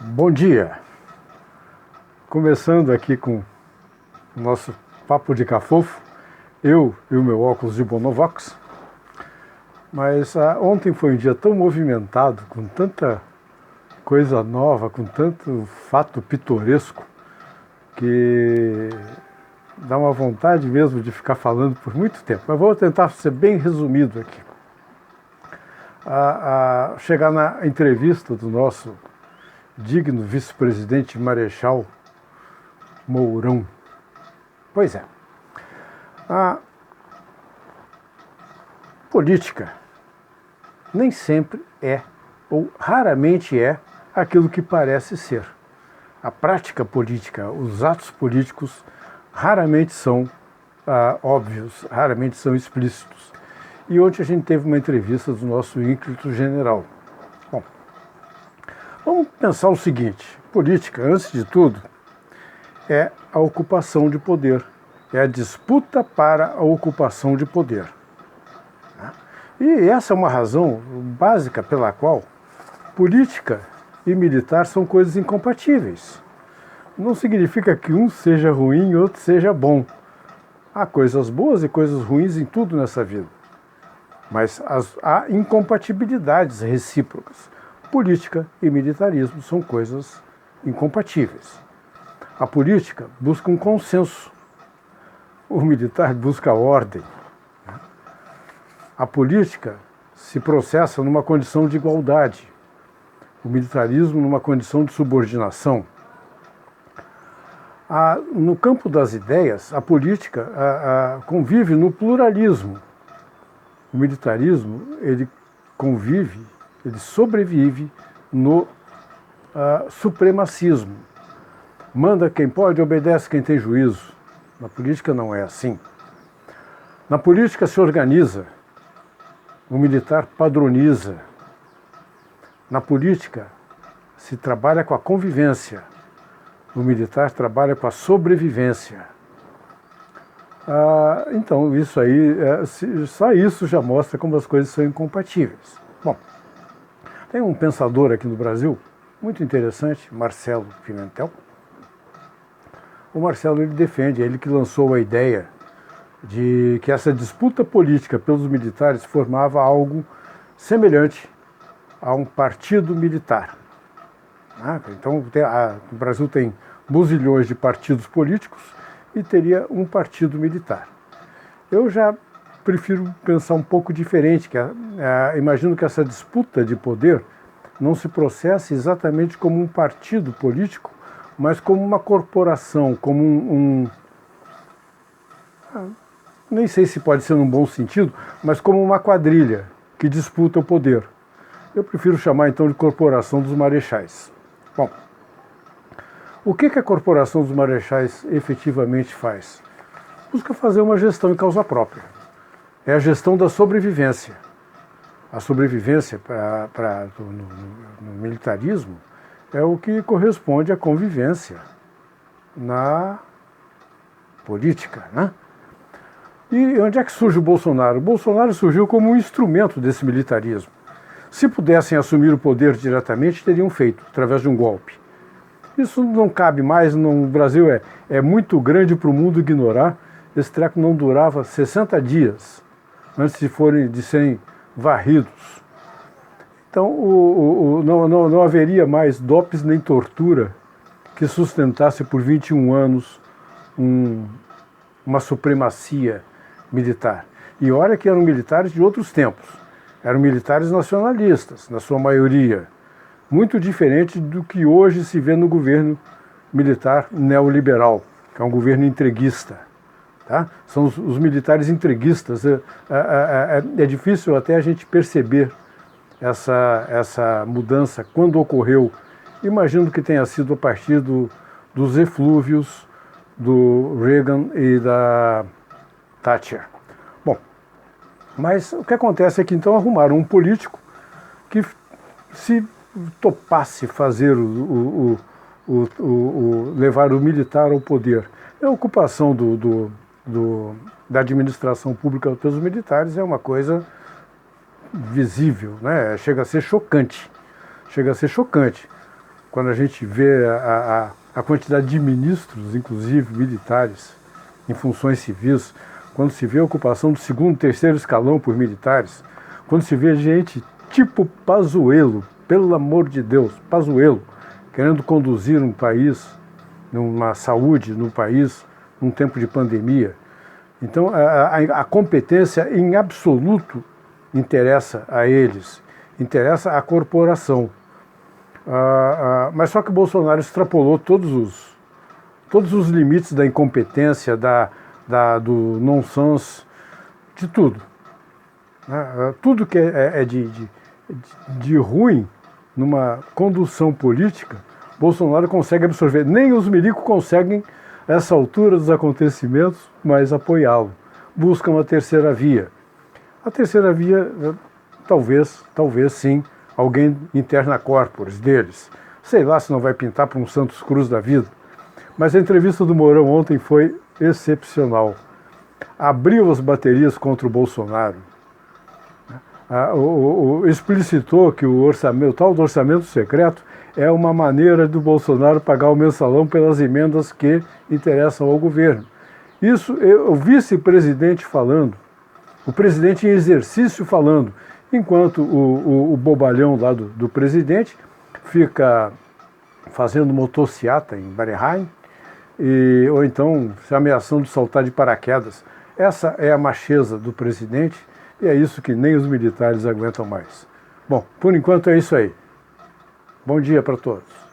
Bom dia! Começando aqui com o nosso papo de cafofo, eu e o meu óculos de Bonovox. Mas ontem foi um dia tão movimentado, com tanta coisa nova, com tanto fato pitoresco, que dá uma vontade mesmo de ficar falando por muito tempo. Mas vou tentar ser bem resumido aqui. Chegar na entrevista do nosso digno vice-presidente Marechal Mourão. Pois é. A política nem sempre é, ou raramente é, aquilo que parece ser. A prática política, os atos políticos, raramente são óbvios, raramente são explícitos. E ontem a gente teve uma entrevista do nosso ínclito general. Bom, vamos pensar o seguinte: política, antes de tudo, é a ocupação de poder, é a disputa para a ocupação de poder. E essa é uma razão básica pela qual política e militar são coisas incompatíveis. Não significa que um seja ruim e outro seja bom. Há coisas boas e coisas ruins em tudo nessa vida. Mas há incompatibilidades recíprocas. Política e militarismo são coisas incompatíveis. A política busca um consenso. O militar busca ordem. A política se processa numa condição de igualdade. O militarismo numa condição de subordinação. No campo das ideias, a política convive no pluralismo. O militarismo, ele convive, ele sobrevive no supremacismo. Manda quem pode, obedece quem tem juízo. Na política não é assim. Na política se organiza, o militar padroniza. Na política se trabalha com a convivência, o militar trabalha com a sobrevivência. Então, isso aí, só isso já mostra como as coisas são incompatíveis. Bom, tem um pensador aqui no Brasil, muito interessante, Marcelo Pimentel. O Marcelo, ele defende, ele que lançou a ideia de que essa disputa política pelos militares formava algo semelhante a um partido militar. Então, o Brasil tem buzilhões de partidos políticos e teria um partido militar. Eu já prefiro pensar um pouco diferente, imagino que essa disputa de poder não se processe exatamente como um partido político, mas como uma corporação, como nem sei se pode ser num bom sentido, mas como uma quadrilha que disputa o poder. Eu prefiro chamar então de corporação dos marechais. Bom, o que a corporação dos marechais efetivamente faz? Busca fazer uma gestão em causa própria. É a gestão da sobrevivência. A sobrevivência no militarismo é o que corresponde à convivência na política, né? E onde é que surge o Bolsonaro? O Bolsonaro surgiu como um instrumento desse militarismo. Se pudessem assumir o poder diretamente, teriam feito, através de um golpe. Isso não cabe mais, o Brasil é muito grande para o mundo ignorar. Esse treco não durava 60 dias antes de serem varridos. Então não haveria mais dopes nem tortura que sustentasse por 21 anos uma supremacia militar. E olha que eram militares de outros tempos. Eram militares nacionalistas, na sua maioria. Muito diferente do que hoje se vê no governo militar neoliberal, que é um governo entreguista. Tá? São os militares entreguistas. É difícil até a gente perceber essa mudança quando ocorreu. Imagino que tenha sido a partir dos eflúvios do Reagan e da Thatcher. Bom, mas o que acontece é que então arrumaram um político que se topasse fazer levar o militar ao poder. A ocupação da administração pública pelos militares é uma coisa visível, né? Chega a ser chocante. quando a gente vê a quantidade de ministros, inclusive militares, em funções civis, quando se vê a ocupação do segundo, terceiro escalão por militares, quando se vê gente tipo Pazuello, pelo amor de Deus, Pazuello, querendo conduzir um país, numa saúde no país, num tempo de pandemia. Então, a competência em absoluto interessa a eles, interessa à corporação. Mas só que o Bolsonaro extrapolou todos os limites da incompetência, do nonsense, de tudo. Tudo que é de ruim numa condução política, Bolsonaro consegue absorver. Nem os milicos conseguem, a essa altura dos acontecimentos, mais apoiá-lo. Buscam a terceira via. A terceira via, talvez sim, alguém interna corporis deles. Sei lá se não vai pintar para um Santos Cruz da vida. Mas a entrevista do Mourão ontem foi excepcional. Abriu as baterias contra o Bolsonaro. Explicitou que o tal do orçamento secreto é uma maneira do Bolsonaro pagar o mensalão pelas emendas que interessam ao governo. Isso o vice-presidente falando, o presidente em exercício falando, enquanto o bobalhão lá do presidente fica fazendo motociata em Bahrein, ou então se ameaçando de saltar de paraquedas. Essa é a macheza do presidente e é isso que nem os militares aguentam mais. Bom, por enquanto é isso aí. Bom dia para todos.